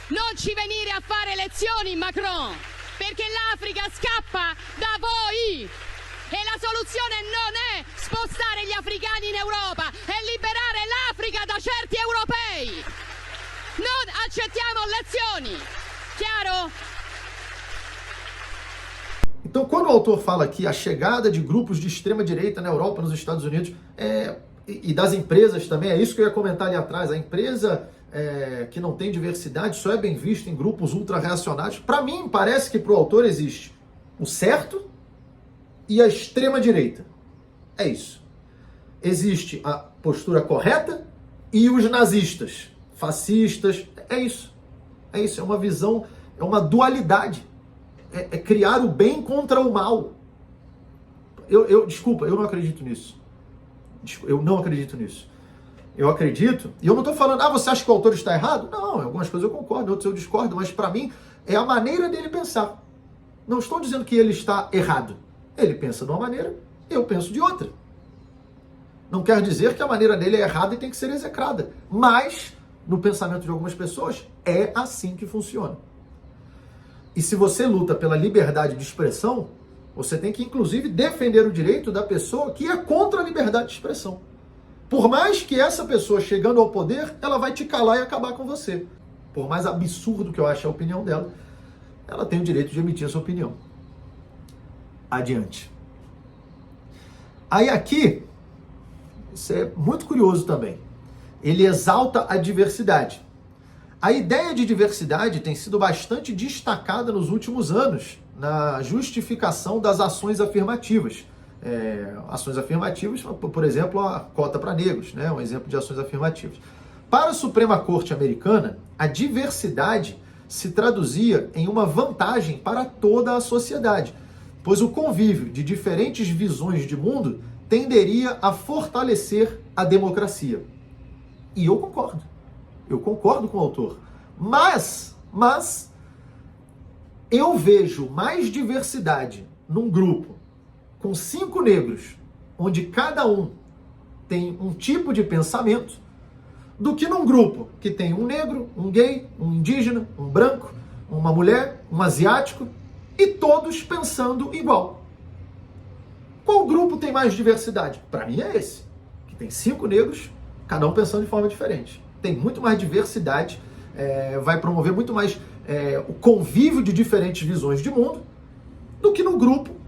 G: Non ci venire a fare lezioni, Macron, perché l'Africa scappa da voi e la soluzione non è spostare gli africani in Europa, è liberare l'Africa da certi europei. Non accettiamo lezioni. Chiaro?
A: Então, quando o autor fala que a chegada de grupos de extrema-direita na Europa, nos Estados Unidos, e das empresas também, é isso que eu ia comentar ali atrás, a empresa que não tem diversidade só é bem vista em grupos ultra-reacionários. Para mim, parece que para o autor existe o certo e a extrema-direita. É isso. Existe a postura correta e os nazistas, fascistas, é isso. É isso, é uma visão, é uma dualidade. É criar o bem contra o mal. Desculpa, eu não acredito nisso. Eu não acredito nisso. Eu acredito, e eu não estou falando, você acha que o autor está errado? Não, em algumas coisas eu concordo, em outras eu discordo, mas para mim é a maneira dele pensar. Não estou dizendo que ele está errado. Ele pensa de uma maneira, eu penso de outra. Não quer dizer que a maneira dele é errada e tem que ser execrada. Mas, no pensamento de algumas pessoas, é assim que funciona. E se você luta pela liberdade de expressão, você tem que, inclusive, defender o direito da pessoa que é contra a liberdade de expressão. Por mais que essa pessoa, chegando ao poder, ela vai te calar e acabar com você. Por mais absurdo que eu ache a opinião dela, ela tem o direito de emitir a sua opinião. Adiante. Aí aqui, isso é muito curioso também. Ele exalta a diversidade. A ideia de diversidade tem sido bastante destacada nos últimos anos na justificação das ações afirmativas. Ações afirmativas, por exemplo, a cota para negros, né? Um exemplo de ações afirmativas. Para a Suprema Corte Americana, a diversidade se traduzia em uma vantagem para toda a sociedade, pois o convívio de diferentes visões de mundo tenderia a fortalecer a democracia. E eu concordo com o autor. Mas eu vejo mais diversidade num grupo com 5 negros, onde cada um tem um tipo de pensamento, do que num grupo que tem um negro, um gay, um indígena, um branco, uma mulher, um asiático, e todos pensando igual. Qual grupo tem mais diversidade? Para mim é esse, que tem 5 negros, cada um pensando de forma diferente. Tem muito mais diversidade, vai promover muito mais o convívio de diferentes visões de mundo, do que no grupo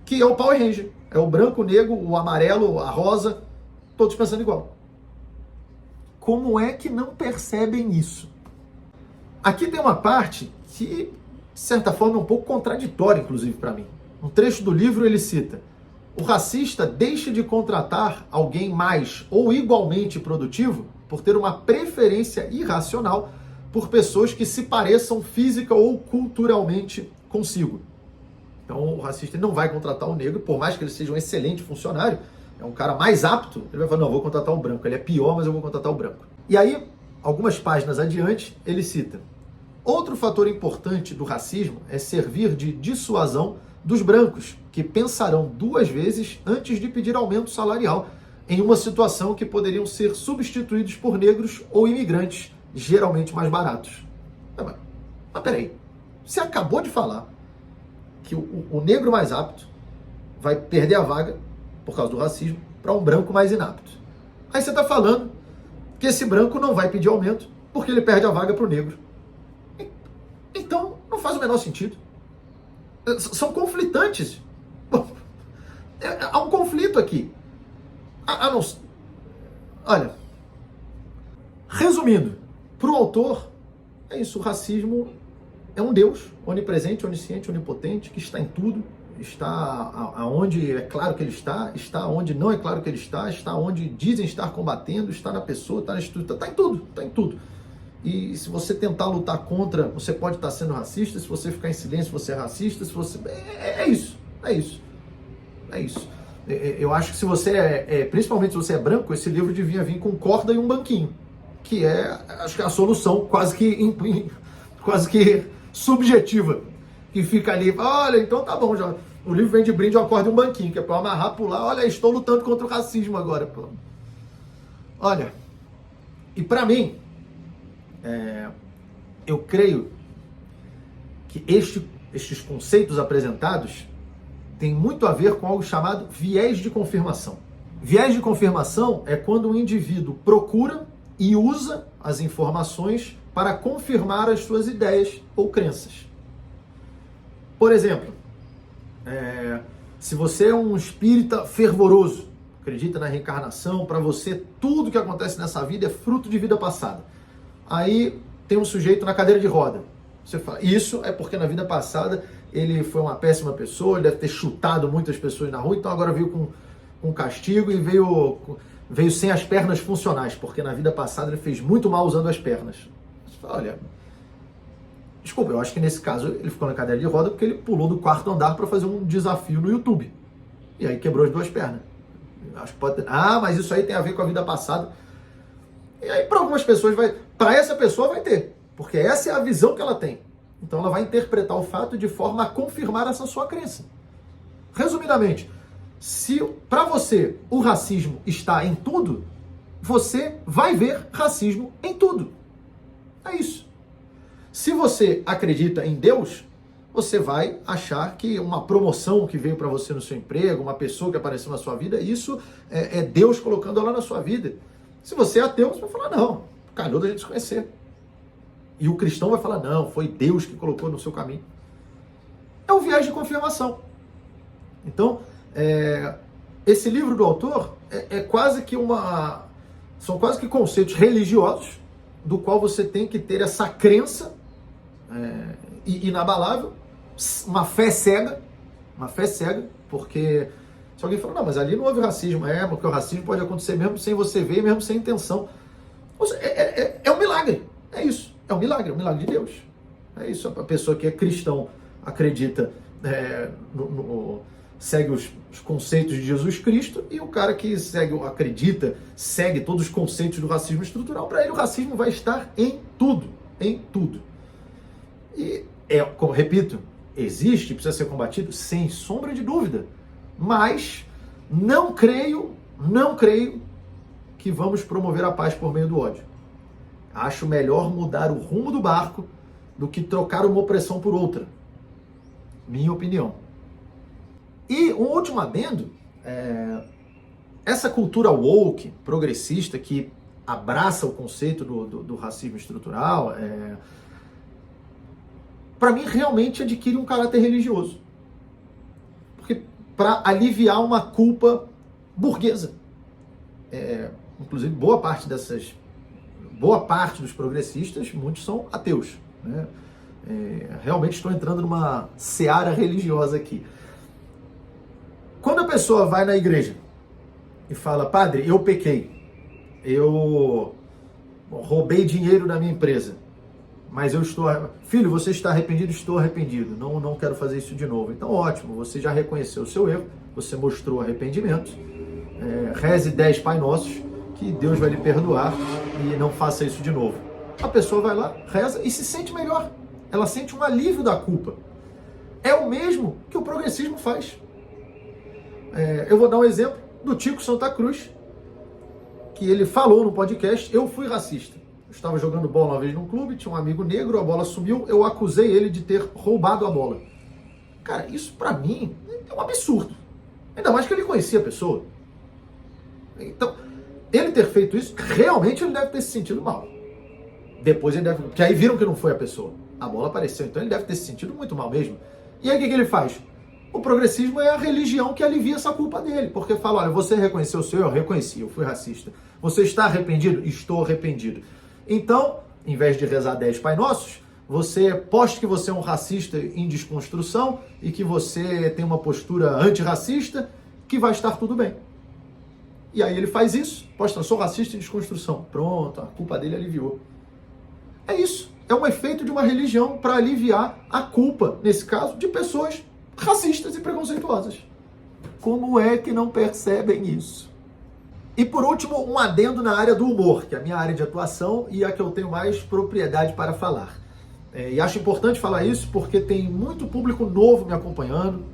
A: que é o Power Ranger. É o branco, o negro, o amarelo, a rosa, todos pensando igual. Como é que não percebem isso? Aqui tem uma parte que, de certa forma, é um pouco contraditória, inclusive, para mim. Um trecho do livro ele cita: o racista deixa de contratar alguém mais ou igualmente produtivo por ter uma preferência irracional por pessoas que se pareçam física ou culturalmente consigo. Então o racista não vai contratar o negro, por mais que ele seja um excelente funcionário, é um cara mais apto, ele vai falar, não, vou contratar o branco, ele é pior, mas eu vou contratar o branco. E aí, algumas páginas adiante, ele cita: outro fator importante do racismo é servir de dissuasão dos brancos, que pensarão 2 vezes antes de pedir aumento salarial em uma situação que poderiam ser substituídos por negros ou imigrantes, geralmente mais baratos. Mas peraí, você acabou de falar que o negro mais apto vai perder a vaga, por causa do racismo, para um branco mais inapto. Aí você está falando que esse branco não vai pedir aumento porque ele perde a vaga para o negro. Então, não faz o menor sentido. São conflitantes. Há um conflito aqui. Olha, resumindo, para o autor, é isso, o racismo é um Deus onipresente, onisciente, onipotente, que está em tudo, está aonde é claro que ele está onde não é claro que ele está onde dizem estar combatendo, está na pessoa, está na instituição, está em tudo. E se você tentar lutar contra, você pode estar sendo racista, se você ficar em silêncio, você é racista, se você... É isso. Eu acho que se você principalmente se você é branco, esse livro devia vir com corda e um banquinho, que acho que é a solução quase que subjetiva, que fica ali, olha, então tá bom, já, o livro vem de brinde, uma corda e um banquinho, que é para amarrar, pular, olha, estou lutando contra o racismo agora. Pô. Olha, e para mim, eu creio que estes conceitos apresentados têm muito a ver com algo chamado viés de confirmação. Viés de confirmação é quando o indivíduo procura e usa as informações para confirmar as suas ideias ou crenças. Por exemplo, se você é um espírita fervoroso, acredita na reencarnação, para você tudo que acontece nessa vida é fruto de vida passada. Aí tem um sujeito na cadeira de roda. Você fala, isso é porque na vida passada ele foi uma péssima pessoa, ele deve ter chutado muitas pessoas na rua, então agora veio com castigo e veio sem as pernas funcionais, porque na vida passada ele fez muito mal usando as pernas. Você fala, olha, desculpa, eu acho que nesse caso ele ficou na cadeira de roda porque ele pulou do 4º andar para fazer um desafio no YouTube. E aí quebrou as 2 pernas. Acho que pode ter... mas isso aí tem a ver com a vida passada. E aí para algumas pessoas para essa pessoa vai ter, porque essa é a visão que ela tem. Então ela vai interpretar o fato de forma a confirmar essa sua crença. Resumidamente, se para você o racismo está em tudo, você vai ver racismo em tudo. É isso. Se você acredita em Deus, você vai achar que uma promoção que veio para você no seu emprego, uma pessoa que apareceu na sua vida, isso é Deus colocando ela na sua vida. Se você é ateu, você vai falar, não, calhou da gente se conhecer. E o cristão vai falar, não, foi Deus que colocou no seu caminho. É um viés de confirmação. Então, esse livro do autor quase que são quase que conceitos religiosos do qual você tem que ter essa crença inabalável, uma fé cega, porque se alguém fala, não, mas ali não houve racismo, porque o racismo pode acontecer mesmo sem você ver, mesmo sem intenção. Ou seja, é um milagre, é isso, é um milagre de Deus. É isso, a pessoa que é cristão acredita, segue os conceitos de Jesus Cristo, e o cara que segue todos os conceitos do racismo estrutural, para ele o racismo vai estar em tudo. E, como repito, existe, precisa ser combatido, sem sombra de dúvida, mas não creio que vamos promover a paz por meio do ódio. Acho melhor mudar o rumo do barco do que trocar uma opressão por outra. Minha opinião. E um último adendo, essa cultura woke, progressista, que abraça o conceito do racismo estrutural, para mim realmente adquire um caráter religioso. Porque para aliviar uma culpa burguesa. Inclusive, boa parte dos progressistas, muitos são ateus, né? Realmente estou entrando numa seara religiosa aqui. Quando a pessoa vai na igreja e fala, padre, eu pequei, eu roubei dinheiro da minha empresa, mas eu estou... Filho, você está arrependido? Estou arrependido, não quero fazer isso de novo. Então, ótimo, você já reconheceu o seu erro, você mostrou arrependimento, reze 10 Pai Nossos, que Deus vai lhe perdoar e não faça isso de novo. A pessoa vai lá, reza e se sente melhor. Ela sente um alívio da culpa. É o mesmo que o progressismo faz. Eu vou dar um exemplo do Tico Santa Cruz, que ele falou no podcast, eu fui racista. Eu estava jogando bola uma vez num clube, tinha um amigo negro, a bola sumiu, eu acusei ele de ter roubado a bola. Cara, isso pra mim é um absurdo. Ainda mais que ele conhecia a pessoa. Então, ele ter feito isso, realmente ele deve ter se sentido mal. Depois ele deve... Porque aí viram que não foi a pessoa. A bola apareceu, então ele deve ter se sentido muito mal mesmo. E aí o que ele faz? O progressismo é a religião que alivia essa culpa dele. Porque fala, olha, você reconheceu o seu erro? Reconheci, eu fui racista. Você está arrependido? Estou arrependido. Então, em vez de rezar 10 Pai Nossos, você poste que você é um racista em desconstrução e que você tem uma postura antirracista, que vai estar tudo bem. E aí ele faz isso, posta, sou racista em desconstrução. Pronto, a culpa dele aliviou. É isso. É um efeito de uma religião para aliviar a culpa, nesse caso, de pessoas racistas e preconceituosas. Como é que não percebem isso? E por último, um adendo na área do humor, que é a minha área de atuação e a que eu tenho mais propriedade para falar. E acho importante falar isso porque tem muito público novo me acompanhando.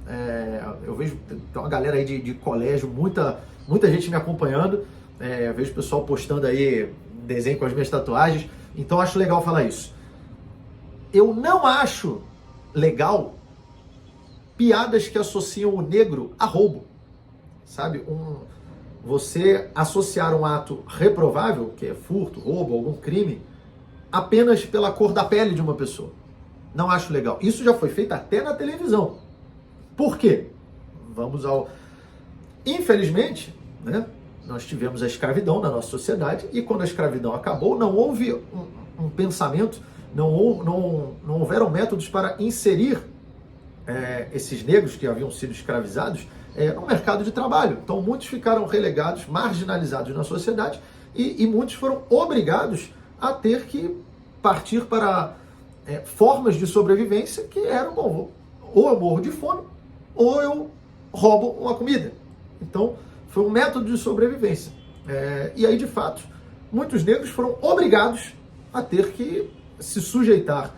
A: Eu vejo tem uma galera aí de colégio, muita gente me acompanhando. Eu vejo o pessoal postando aí desenho com as minhas tatuagens. Então acho legal falar isso. Eu não acho legal piadas que associam o negro a roubo. Sabe? Você associar um ato reprovável, que é furto, roubo, algum crime, apenas pela cor da pele de uma pessoa. Não acho legal. Isso já foi feito até na televisão. Por quê? Infelizmente, né, nós tivemos a escravidão na nossa sociedade e quando a escravidão acabou, não houve um pensamento, não houveram métodos para inserir esses negros que haviam sido escravizados no mercado de trabalho. Então muitos ficaram relegados, marginalizados na sociedade e muitos foram obrigados a ter que partir para formas de sobrevivência que eram, bom, ou eu morro de fome, ou eu roubo uma comida. Então, foi um método de sobrevivência. E aí, de fato, muitos negros foram obrigados a ter que se sujeitar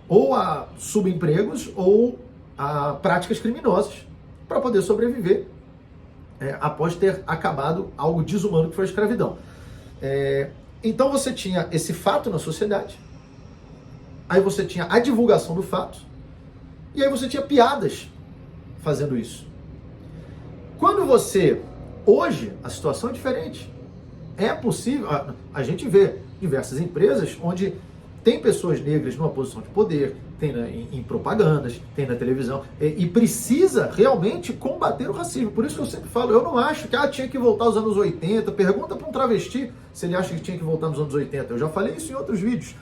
A: ou a subempregos ou a práticas criminosas para poder sobreviver após ter acabado algo desumano que foi a escravidão. Então você tinha esse fato na sociedade, aí você tinha a divulgação do fato, e aí você tinha piadas fazendo isso. Quando você... Hoje, a situação é diferente. É possível... A gente vê diversas empresas onde tem pessoas negras numa posição de poder, tem em propagandas, tem na televisão, e precisa realmente combater o racismo. Por isso que eu sempre falo, eu não acho que tinha que voltar aos anos 80. Pergunta para um travesti se ele acha que tinha que voltar nos anos 80. Eu já falei isso em outros vídeos.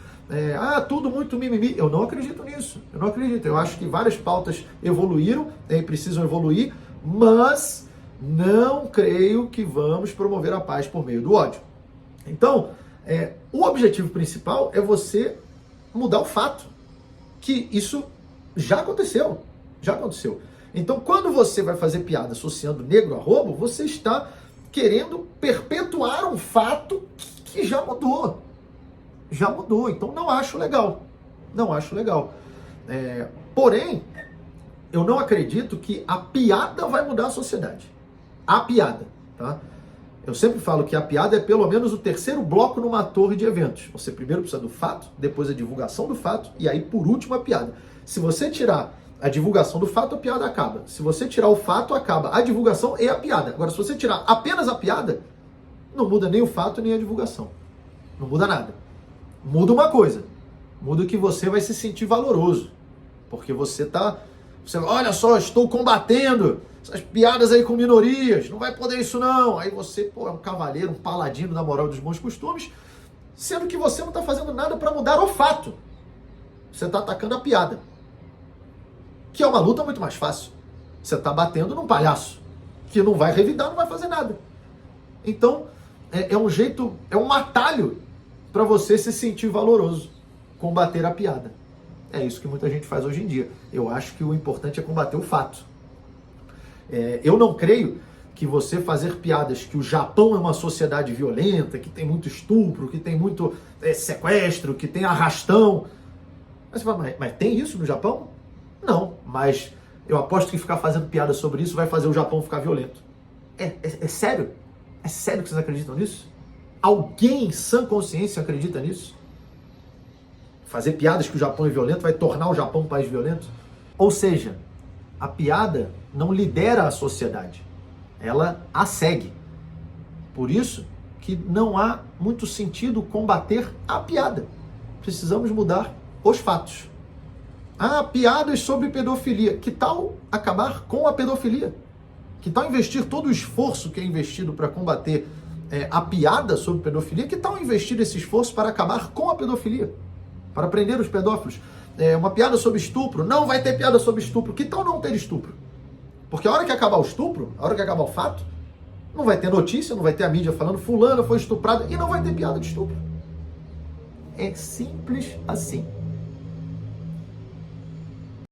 A: Tudo muito mimimi. Eu não acredito nisso. Eu não acredito. Eu acho que várias pautas evoluíram e precisam evoluir, mas não creio que vamos promover a paz por meio do ódio. Então, o objetivo principal é você mudar o fato que isso já aconteceu. Já aconteceu. Então, quando você vai fazer piada associando negro a roubo, você está querendo perpetuar um fato que já mudou. Já mudou. Então, não acho legal. Não acho legal. Porém, eu não acredito que a piada vai mudar a sociedade. A piada, tá? Eu sempre falo que a piada é pelo menos o terceiro bloco numa torre de eventos. Você primeiro precisa do fato, depois a divulgação do fato, e aí por último a piada. Se você tirar a divulgação do fato, a piada acaba. Se você tirar o fato, acaba a divulgação e a piada. Agora, se você tirar apenas a piada, não muda nem o fato nem a divulgação. Não muda nada. Muda uma coisa. Muda que você vai se sentir valoroso. Porque você olha só, estou combatendo essas piadas aí com minorias, não vai poder isso não. Aí você, é um cavaleiro, um paladino da moral dos bons costumes, sendo que você não está fazendo nada para mudar o fato. Você está atacando a piada. Que é uma luta muito mais fácil. Você está batendo num palhaço, que não vai revidar, não vai fazer nada. Então, é um atalho para você se sentir valoroso, combater a piada. É isso que muita gente faz hoje em dia. Eu acho que o importante é combater o fato. Eu não creio que você fazer piadas que o Japão é uma sociedade violenta, que tem muito estupro, que tem muito sequestro, que tem arrastão. Mas você fala, mas tem isso no Japão? Não, mas eu aposto que ficar fazendo piada sobre isso vai fazer o Japão ficar violento. É sério? É sério que vocês acreditam nisso? Alguém em sã consciência acredita nisso? Fazer piadas que o Japão é violento vai tornar o Japão um país violento? Ou seja, a piada não lidera a sociedade, ela a segue. Por isso que não há muito sentido combater a piada. Precisamos mudar os fatos. Piadas sobre pedofilia. Que tal acabar com a pedofilia? Que tal investir todo o esforço que é investido para combater a piada sobre pedofilia? Que tal investir esse esforço para acabar com a pedofilia? Para prender os pedófilos? Uma piada sobre estupro. Não vai ter piada sobre estupro. Que tal não ter estupro? Porque a hora que acabar o estupro, a hora que acabar o fato, não vai ter notícia, não vai ter a mídia falando fulano foi estuprado e não vai ter piada de estupro. É simples assim.